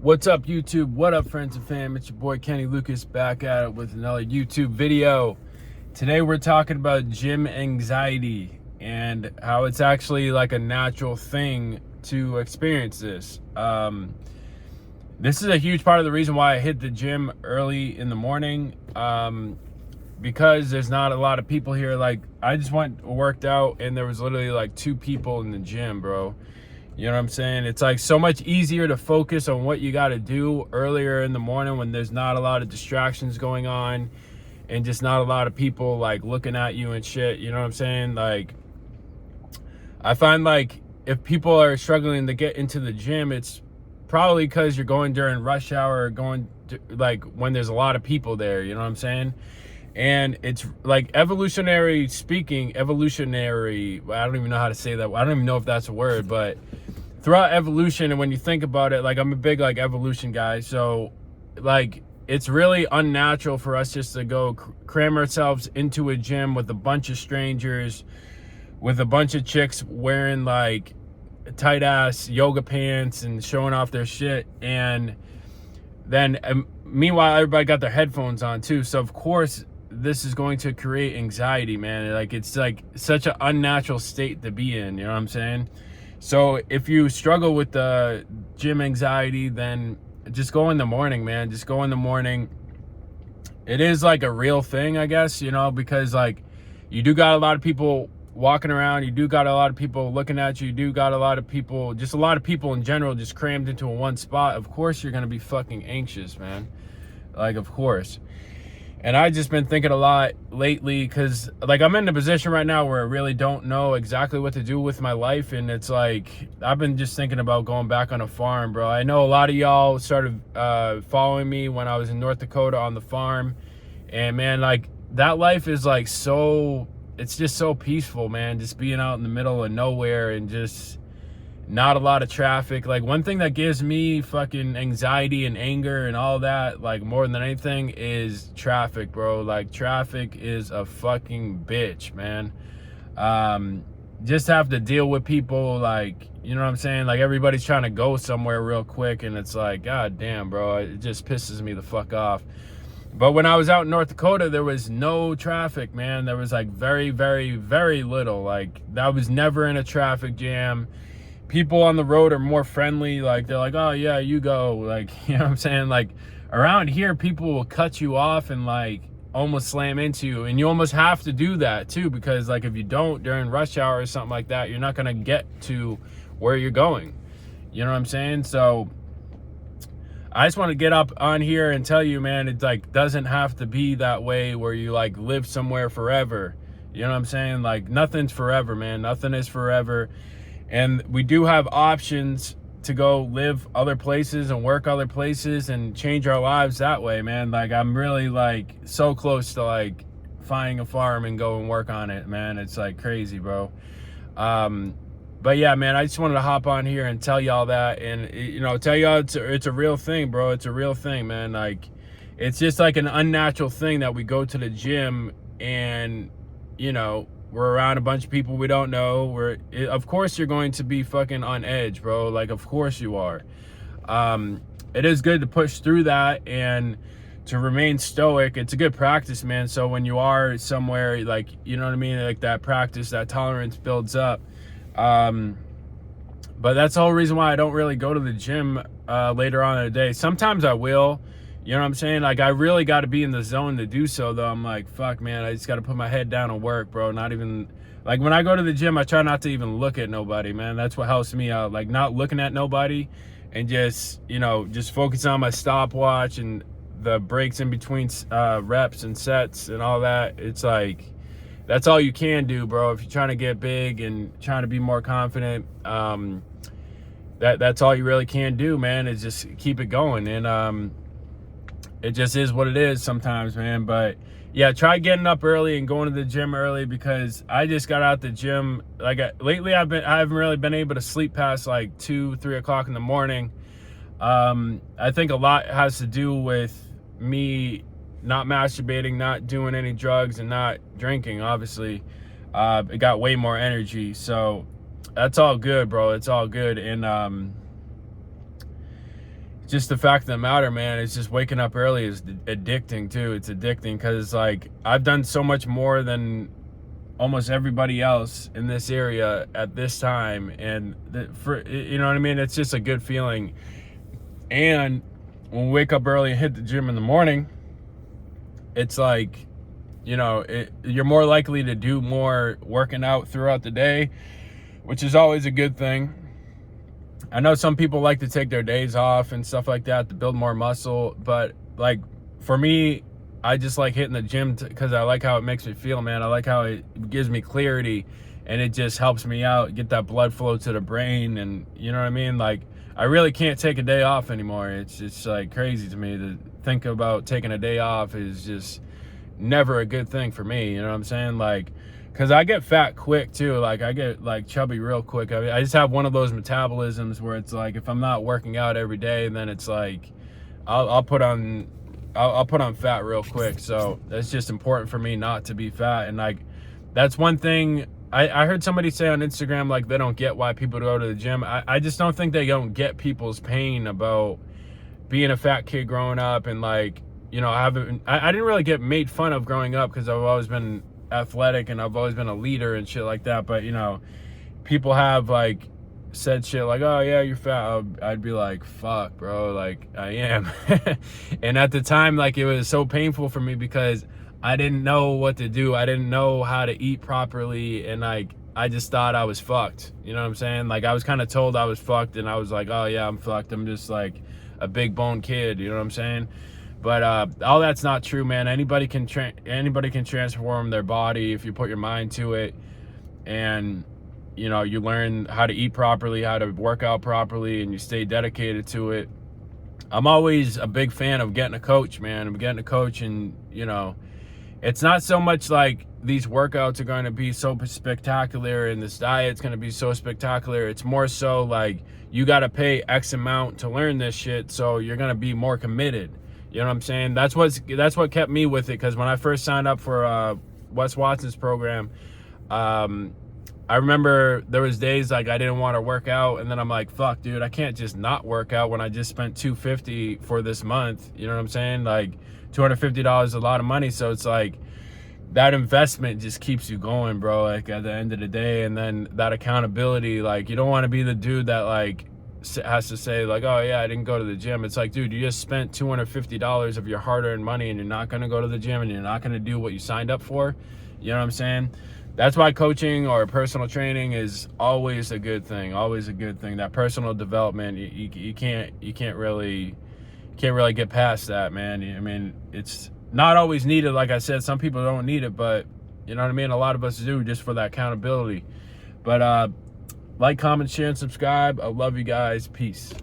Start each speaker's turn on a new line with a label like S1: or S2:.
S1: What's up, YouTube? What up, friends and fam? It's your boy Kenny Lucas back at it with another YouTube video. Today we're talking about gym anxiety and how it's actually like a natural thing to experience this. This is a huge part of the reason why I hit the gym early in the morning, because there's not a lot of people here. Like, I just worked out and there was literally like 2 people in the gym, bro. You know what I'm saying? It's like so much easier to focus on what you got to do earlier in the morning when there's not a lot of distractions going on and just not a lot of people like looking at you and shit. You know what I'm saying? Like, I find like if people are struggling to get into the gym, it's probably because you're going during rush hour or going to, like when there's a lot of people there. You know what I'm saying? And it's like evolutionary speaking, I don't even know how to say that. I don't even know if that's a word, but throughout evolution, and when you think about it, like I'm a big like evolution guy. So like it's really unnatural for us just to go cram ourselves into a gym with a bunch of strangers, with a bunch of chicks wearing like tight ass yoga pants and showing off their shit. And then meanwhile, everybody got their headphones on too. So of course, this is going to create anxiety, man. Like, it's like such an unnatural state to be in, you know what I'm saying? So if you struggle with the gym anxiety, then just go in the morning, man. Just go in the morning. It is like a real thing, I guess, you know, because like you do got a lot of people walking around, you do got a lot of people looking at you, you do got a lot of people, just a lot of people in general just crammed into one spot. Of course you're gonna be fucking anxious, man. Like, of course. And I just been thinking a lot lately because like I'm in a position right now where I really don't know exactly what to do with my life. And it's like I've been just thinking about going back on a farm, bro. I know a lot of y'all started following me when I was in North Dakota on the farm. And man, like that life is like so, it's just so peaceful, man. Just being out in the middle of nowhere and just not a lot of traffic. Like, one thing that gives me fucking anxiety and anger and all that, like more than anything, is traffic, bro. Like, traffic is a fucking bitch, man. Just have to deal with people, like, you know what I'm saying? Like, everybody's trying to go somewhere real quick and it's like, god damn, bro, it just pisses me the fuck off. But when I was out in North Dakota, there was no traffic, man. There was like very, very, very little. Like, that was never in a traffic jam. People on the road are more friendly. Like, they're like, oh yeah, you go. Like, you know what I'm saying? Like, around here, people will cut you off and like almost slam into you. And you almost have to do that too, because like if you don't during rush hour or something like that, you're not gonna get to where you're going. You know what I'm saying? So I just want to get up on here and tell you, man, it like doesn't have to be that way where you like live somewhere forever. You know what I'm saying? Like, nothing's forever, man. Nothing is forever. And we do have options to go live other places and work other places and change our lives that way, man. Like, I'm really like so close to like finding a farm and go and work on it, man. It's like crazy, bro. But yeah, man, I just wanted to hop on here and tell y'all that, and you know, tell y'all it's a real thing, bro. It's a real thing, man. Like, it's just like an unnatural thing that we go to the gym and, you know, we're around a bunch of people we don't know. Of course you're going to be fucking on edge, bro. Like, of course you are. It is good to push through that and to remain stoic. It's a good practice, man. So when you are somewhere, like, you know what I mean? Like, that practice, that tolerance builds up. But that's the whole reason why I don't really go to the gym later on in the day. Sometimes I will. You know what I'm saying? Like, I really got to be in the zone to do so, though. I'm like, fuck, man, I just got to put my head down and work, bro. Not even, like, when I go to the gym, I try not to even look at nobody, man. That's what helps me out. Like, not looking at nobody and just, you know, just focus on my stopwatch and the breaks in between reps and sets and all that. It's like, that's all you can do, bro. If you're trying to get big and trying to be more confident, that's all you really can do, man, is just keep it going. And, it just is what it is sometimes, man. But yeah, try getting up early and going to the gym early, because I just got out the gym. Like, lately I haven't really been able to sleep past like 2-3 o'clock in the morning. I think a lot has to do with me not masturbating, not doing any drugs, and not drinking, obviously. It got way more energy, so that's all good, bro. It's all good. And just the fact of the matter, man, it's just waking up early is addicting too. It's addicting because like I've done so much more than almost everybody else in this area at this time, and for, you know what I mean, it's just a good feeling. And when we wake up early and hit the gym in the morning, it's like, you know, you're more likely to do more working out throughout the day, which is always a good thing. I know some people like to take their days off and stuff like that to build more muscle, but like for me, I just like hitting the gym because I like how it makes me feel, man. I like how it gives me clarity, and it just helps me out, get that blood flow to the brain, and you know what I mean? Like, I really can't take a day off anymore. It's like crazy to me to think about taking a day off is just never a good thing for me, you know what I'm saying? Like, because I get fat quick too. Like, I get like chubby real quick. I just have one of those metabolisms where it's like if I'm not working out every day, then it's like I'll put on fat real quick. So that's just important for me not to be fat. And like, that's one thing I heard somebody say on Instagram, like they don't get why people go to the gym. I just don't think they don't get people's pain about being a fat kid growing up. And like, you know, I didn't really get made fun of growing up because I've always been athletic and I've always been a leader and shit like that. But you know, people have like said shit like, oh yeah, you're fat. I'd be like, fuck bro, like I am. And at the time, like, it was so painful for me because I didn't know what to do. I didn't know how to eat properly, and like I just thought I was fucked, you know what I'm saying? Like, I was kind of told I was fucked, and I was like, oh yeah, I'm fucked. I'm just like a big bone kid, you know what I'm saying? But all that's not true, man. Anybody can transform their body if you put your mind to it, and you know, you learn how to eat properly, how to work out properly, and you stay dedicated to it. I'm always a big fan of getting a coach, man. I'm getting a coach, and you know, it's not so much like these workouts are going to be so spectacular and this diet's going to be so spectacular. It's more so like you got to pay X amount to learn this shit, so you're going to be more committed. You know what I'm saying? That's what kept me with it, because when I first signed up for Wes Watson's program, I remember there was days like I didn't want to work out, and then I'm like, fuck dude, I can't just not work out when I just spent $250 for this month. You know what I'm saying? Like $250 is a lot of money, so it's like that investment just keeps you going, bro, like at the end of the day. And then that accountability, like you don't want to be the dude that like has to say like, oh yeah, I didn't go to the gym. It's like, dude, you just spent $250 of your hard-earned money and you're not going to go to the gym and you're not going to do what you signed up for. You know what I'm saying? That's why coaching or personal training is always a good thing. Always a good thing. That personal development, you can't really get past that, man. I mean, it's not always needed. Like I said, some people don't need it, but you know what I mean? A lot of us do, just for that accountability. But like, comment, share, and subscribe. I love you guys. Peace.